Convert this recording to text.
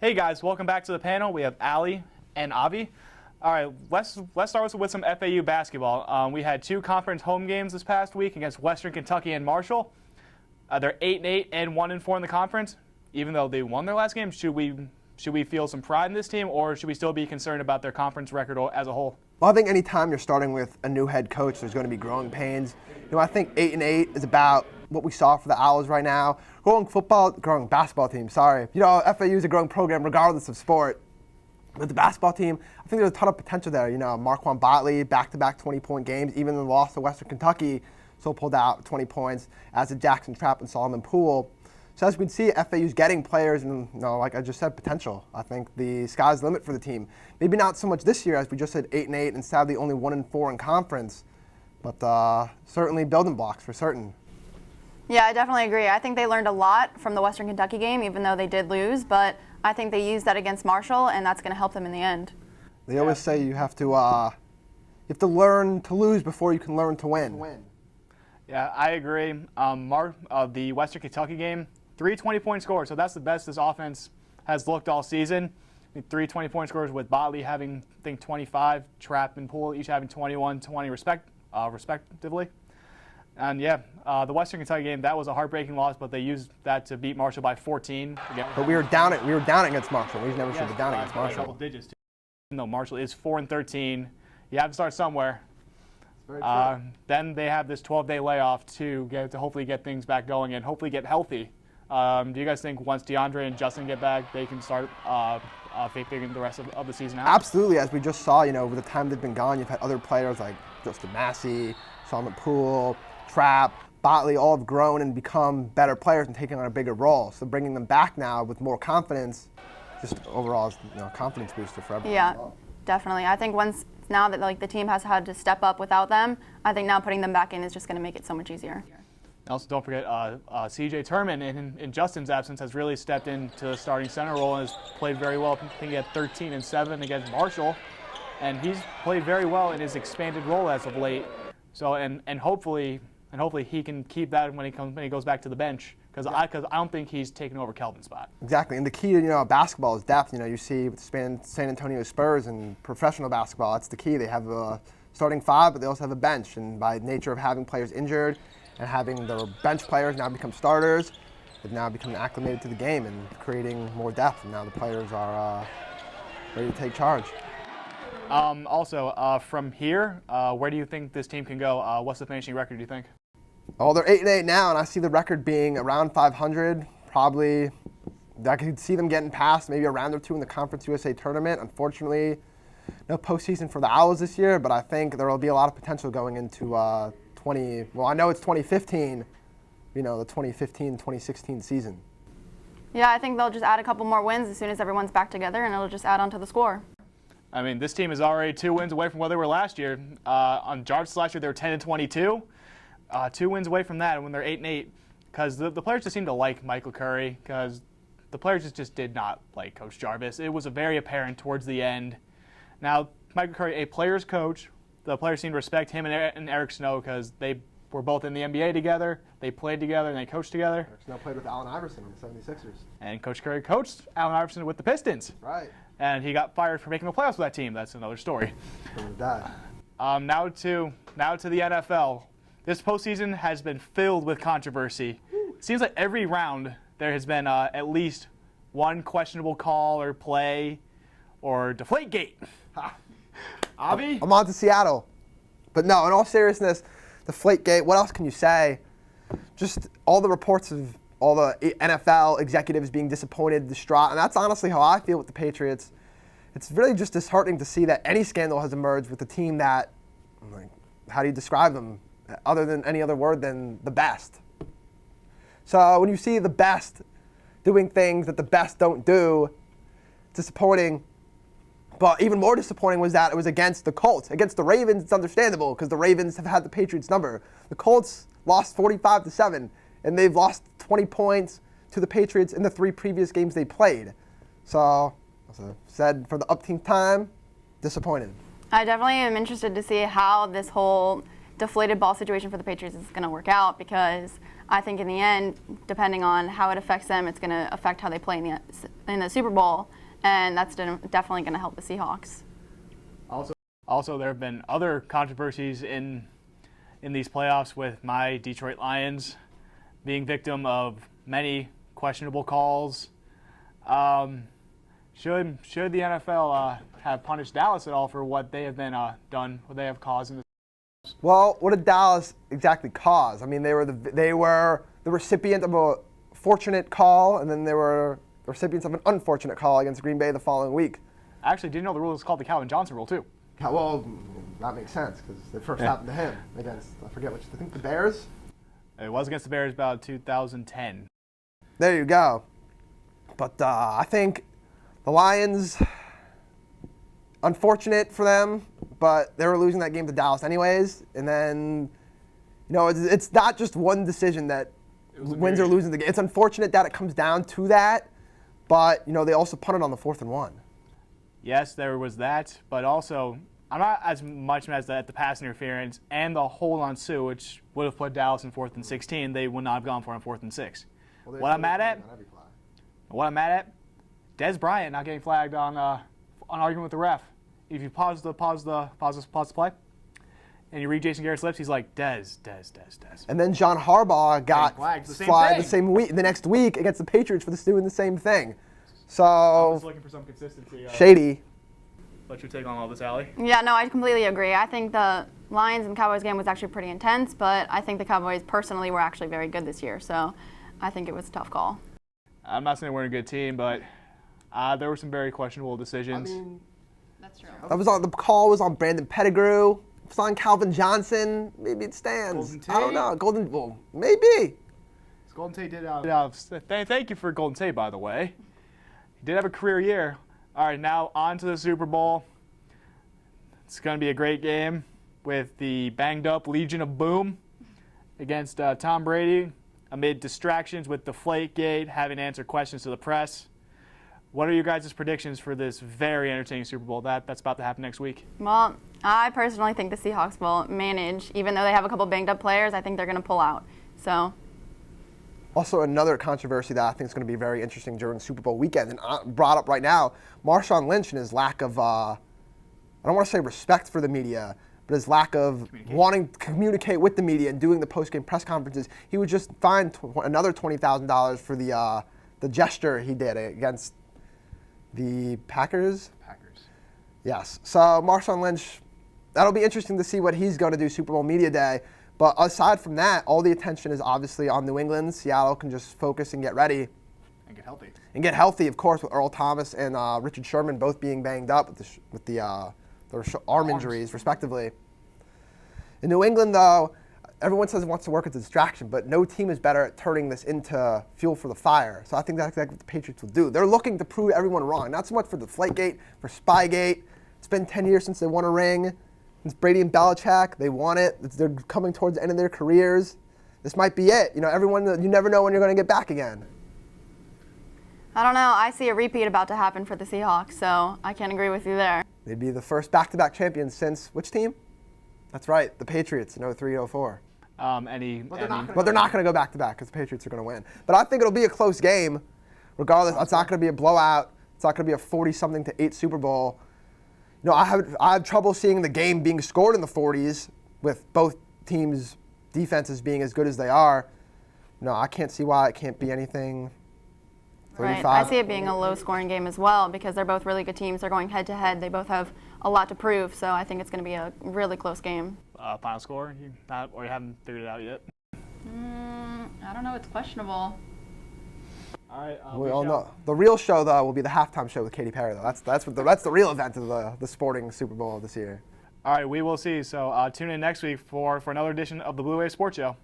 Hey guys, welcome back to the panel. We have Ali and Avi. All right, let's start with some FAU basketball. We had two conference home games this past week against Western Kentucky and Marshall. They're 8-8 and 1-4 in the conference. Even though they won their last game, should we feel some pride in this team, or should we still be concerned about their conference record as a whole? Well, I think any time you're starting with a new head coach, there's going to be growing pains. I think 8-8 is about what we saw for the Owls right now. Growing basketball team, sorry. FAU is a growing program regardless of sport. With the basketball team, I think there's a ton of potential there. Marquand Botley, back-to-back 20-point games. Even in the loss to Western Kentucky, still pulled out 20 points, as did Jackson Trapp and Solomon Poole. So as we can see, FAU's getting players and, like I just said, potential. I think the sky's the limit for the team. Maybe not so much this year, as we just said 8-8 and sadly only 1-4 in conference, but certainly building blocks for certain. Yeah, I definitely agree. I think they learned a lot from the Western Kentucky game, even though they did lose, but I think they used that against Marshall, and that's going to help them in the end. They always say you have to learn to lose before you can learn to win. Yeah, I agree. The Western Kentucky game, 3 20-point scores, so that's the best this offense has looked all season. 3 20-point scores with Botley having, I think, 25, Trapp and Poole each having 21, 20 respectively. And yeah, the Western Kentucky game, that was a heartbreaking loss, but they used that to beat Marshall by 14. But we were down against Marshall. We never should have down against Marshall. Double digits too. No, Marshall is 4-13. You have to start somewhere. Then they have this 12-day layoff to hopefully get things back going and hopefully get healthy. Do you guys think once DeAndre and Justin get back, they can start figuring the rest of the season out? Absolutely. As we just saw, over the time they've been gone, you've had other players like Justin Massey, Solomon Poole, Trapp, Botley, all have grown and become better players and taking on a bigger role. So bringing them back now with more confidence, just overall is a confidence booster for everyone. Yeah, definitely. I think now that the team has had to step up without them, I think now putting them back in is just going to make it so much easier. Also, don't forget, C.J. Turman, in Justin's absence, has really stepped into the starting center role and has played very well. I think he had 13 and 7 against Marshall, and he's played very well in his expanded role as of late. So, and hopefully he can keep that when he goes back to the bench, because I don't think he's taken over Kelvin's spot. Exactly, and the key to basketball is depth. You see with the San Antonio Spurs and professional basketball, that's the key. They have a starting five, but they also have a bench, and by nature of having players injured and having their bench players now become starters, they've now become acclimated to the game and creating more depth. And now the players are ready to take charge. Also, from here, where do you think this team can go? What's the finishing record, do you think? Oh, they're 8-8 now, and I see the record being around 500. Probably, I could see them getting past maybe a round or two in the Conference USA tournament. Unfortunately, no postseason for the Owls this year, but I think there will be a lot of potential going into well, I know it's 2015, the 2015-2016 season. Yeah, I think they'll just add a couple more wins as soon as everyone's back together, and it'll just add on to the score. I mean, this team is already 2 wins away from where they were last year. On Jarvis last year, they were 10-22. 2 wins away from that when they're 8-8. Because the players just seem to like Michael Curry, because the players just did not like Coach Jarvis. It was very apparent towards the end. Now, Michael Curry, a player's coach, the players seem to respect him and Eric Snow because they were both in the NBA together, they played together, and they coached together. Eric Snow played with Allen Iverson on the 76ers. And Coach Curry coached Allen Iverson with the Pistons. Right. And he got fired for making the playoffs with that team. That's another story. Now to the NFL. This postseason has been filled with controversy. It seems like every round there has been at least one questionable call or play or Deflategate. Avi? I'm on to Seattle. But no, in all seriousness, Deflategate, what else can you say? Just all the reports of all the NFL executives being disappointed, distraught, and that's honestly how I feel with the Patriots. It's really just disheartening to see that any scandal has emerged with a team that, how do you describe them, other than any other word than the best? So when you see the best doing things that the best don't do, disappointing. But even more disappointing was that it was against the Colts. Against the Ravens, it's understandable because the Ravens have had the Patriots' number. The Colts lost 45-7, and they've lost 20 points to the Patriots in the 3 previous games they played. So, as I said, for the upteenth time, disappointed. I definitely am interested to see how this whole deflated ball situation for the Patriots is going to work out, because I think in the end, depending on how it affects them, it's going to affect how they play in the Super Bowl, and that's definitely going to help the Seahawks. Also, there have been other controversies in these playoffs with my Detroit Lions being victim of many questionable calls. Should the NFL have punished Dallas at all for what they have been what they have caused in this? Well, what did Dallas exactly cause? I mean, they were the recipient of a fortunate call, and then they were the recipients of an unfortunate call against Green Bay the following week. Actually, didn't know the rule is called the Calvin Johnson rule too. Well, that makes sense because it first happened to him against, I forget which, I think the Bears? It was against the Bears about 2010. There you go. But I think the Lions, unfortunate for them, but they were losing that game to Dallas anyways. And then, it's not just one decision that wins or loses the game. It's unfortunate that it comes down to that, but, they also punted on the 4th and 1. Yes, there was that, but also I'm not as much mad at the pass interference and the hold on Sue, which would have put Dallas in 4th and 16. They would not have gone for it on 4th and 6. Well, What I'm mad at, Des Bryant not getting flagged on argument with the ref. If you pause the play, and you read Jason Garrett's lips, he's like, Des. And then John Harbaugh got flagged the next week against the Patriots for doing the same thing. I was So, looking for some consistency. shady. What's your take on all this, Allie? Yeah, no, I completely agree. I think the Lions and Cowboys game was actually pretty intense, but I think the Cowboys personally were actually very good this year, so I think it was a tough call. I'm not saying we're a good team, but there were some very questionable decisions. That's true. The call was on Brandon Pettigrew. It was on Calvin Johnson. Maybe it stands. Golden I don't Tate? know. Well, maybe. Golden Tate did. Thank you for Golden Tate, by the way. He did have a career year. All right, now on to the Super Bowl. It's going to be a great game with the banged up Legion of Boom against Tom Brady amid distractions with Deflategate, having to answer questions to the press. What are your guys' predictions for this very entertaining Super Bowl that's about to happen next week? Well, I personally think the Seahawks will manage. Even though they have a couple banged up players, I think they're going to pull out. So. Also, another controversy that I think is going to be very interesting during Super Bowl weekend, and brought up right now, Marshawn Lynch and his lack of, I don't want to say respect for the media, but his lack of wanting to communicate with the media and doing the post-game press conferences. He was just fined another $20,000 for the gesture he did against the Packers. Yes. So Marshawn Lynch, that'll be interesting to see what he's going to do Super Bowl Media Day. But aside from that, all the attention is obviously on New England. Seattle can just focus and get ready. And get healthy. And get healthy, of course, with Earl Thomas and Richard Sherman both being banged up with their arm injuries, respectively. In New England, though, everyone says it wants to work as a distraction, but no team is better at turning this into fuel for the fire. So I think that's exactly what the Patriots will do. They're looking to prove everyone wrong, not so much for Deflategate, for Spygate. It's been 10 years since they won a ring. It's Brady and Belichick. They won it. They're coming towards the end of their careers. This might be it. Everyone, you never know when you're going to get back again. I don't know. I see a repeat about to happen for the Seahawks, so I can't agree with you there. They'd be the first back-to-back champions since which team? That's right, the Patriots in 03-04. But they're not going to go back-to-back because the Patriots are going to win. But I think it'll be a close game, regardless. It's not going to be a blowout. It's not going to be a 40-something to 8 Super Bowl. I have trouble seeing the game being scored in the 40s with both teams' defenses being as good as they are. No, I can't see why it can't be anything. 35. Right. I see it being a low-scoring game as well because they're both really good teams. They're going head-to-head. They both have a lot to prove, so I think it's going to be a really close game. Final score? You haven't figured it out yet? I don't know. It's questionable. All right. We all know. The real show, though, will be the halftime show with Katy Perry, though. That's the real event of the sporting Super Bowl this year. All right, we will see. So tune in next week for another edition of the Blue Wave Sports Show.